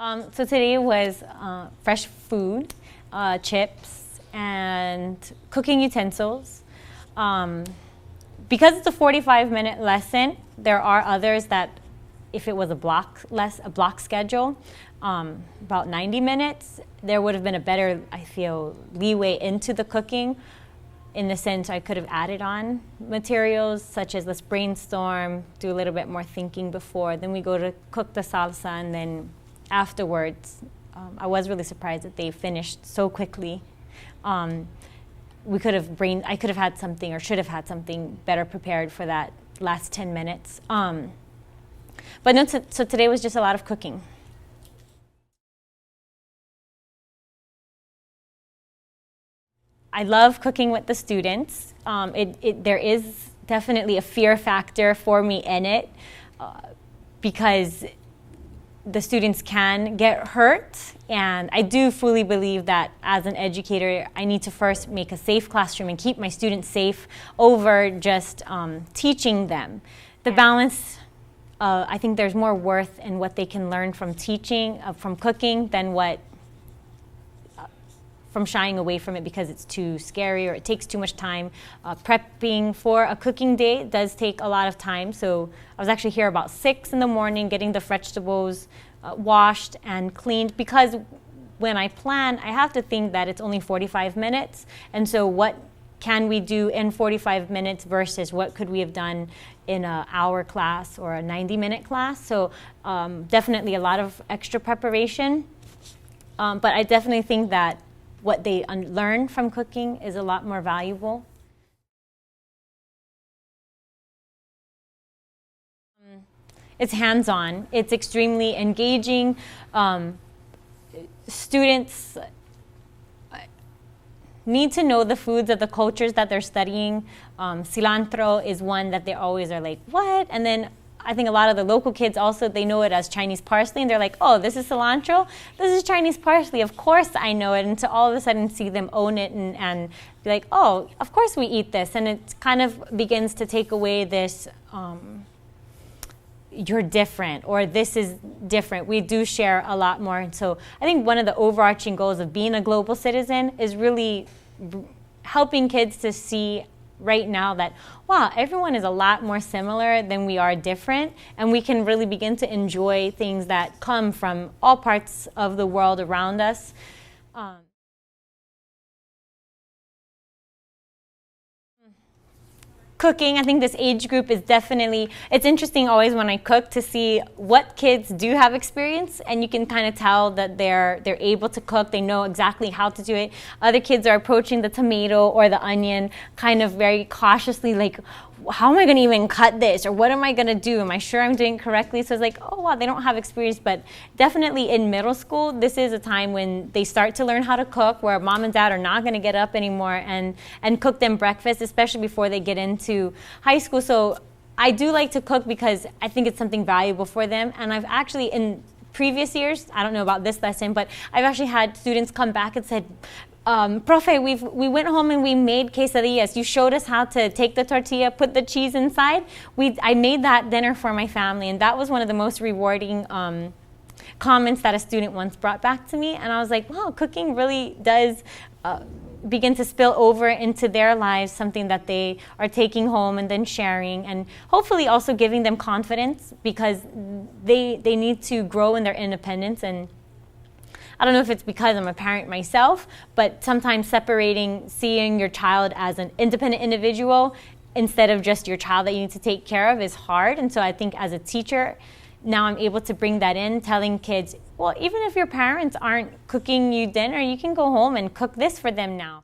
So today was fresh food, chips, and cooking utensils. Because it's a 45-minute lesson, there are others that, if it was a block schedule, about 90 minutes, there would have been a better, I feel, leeway into the cooking. In the sense, I could have added on materials such as let's brainstorm, do a little bit more thinking before, then we go to cook the salsa, and then afterwards, I was really surprised that they finished so quickly. I could have had something, or should have had something better prepared for that last 10 minutes. But no, so today was just a lot of cooking. I love cooking with the students. There is definitely a fear factor for me in it because the students can get hurt, and I do fully believe that as an educator, I need to first make a safe classroom and keep my students safe over just teaching them. The balance, I think there's more worth in what they can learn from teaching, from cooking, than from shying away from it because it's too scary or it takes too much time. Prepping for a cooking day does take a lot of time, so I was actually here about 6 in the morning getting the vegetables washed and cleaned, because when I plan, I have to think that it's only 45 minutes, and so what can we do in 45 minutes versus what could we have done in an hour class or a 90-minute class. So definitely a lot of extra preparation, but I definitely think that what they learn from cooking is a lot more valuable. It's hands-on. It's extremely engaging. Students need to know the foods of the cultures that they're studying. Cilantro is one that they always are like, what? And then I think a lot of the local kids also, they know it as Chinese parsley, and they're like, oh, this is cilantro? This is Chinese parsley. Of course I know it. And to all of a sudden see them own it and be like, oh, of course we eat this. And it kind of begins to take away this, you're different, or this is different. We do share a lot more. And so I think one of the overarching goals of being a global citizen is really helping kids to see right now that, wow, everyone is a lot more similar than we are different, and we can really begin to enjoy things that come from all parts of the world around us. Cooking, I think this age group is definitely, it's interesting always when I cook to see what kids do have experience, and you can kind of tell that they're able to cook, they know exactly how to do it. Other kids are approaching the tomato or the onion kind of very cautiously, like, how am I going to even cut this, or what am I going to do? Am I sure I'm doing it correctly? So it's like, oh wow, they don't have experience. But definitely in middle school, this is a time when they start to learn how to cook, where mom and dad are not going to get up anymore and cook them breakfast, especially before they get into high school. So I do like to cook because I think it's something valuable for them. And I've actually, in previous years, I don't know about this lesson, but I've actually had students come back and said, Profe, we went home and we made quesadillas. You showed us how to take the tortilla, put the cheese inside. I made that dinner for my family, and that was one of the most rewarding comments that a student once brought back to me. And I was like, wow, cooking really does begin to spill over into their lives, something that they are taking home and then sharing, and hopefully also giving them confidence, because they need to grow in their independence. And I don't know if it's because I'm a parent myself, but sometimes seeing your child as an independent individual instead of just your child that you need to take care of is hard. And so I think as a teacher, now I'm able to bring that in, telling kids, well, even if your parents aren't cooking you dinner, you can go home and cook this for them now.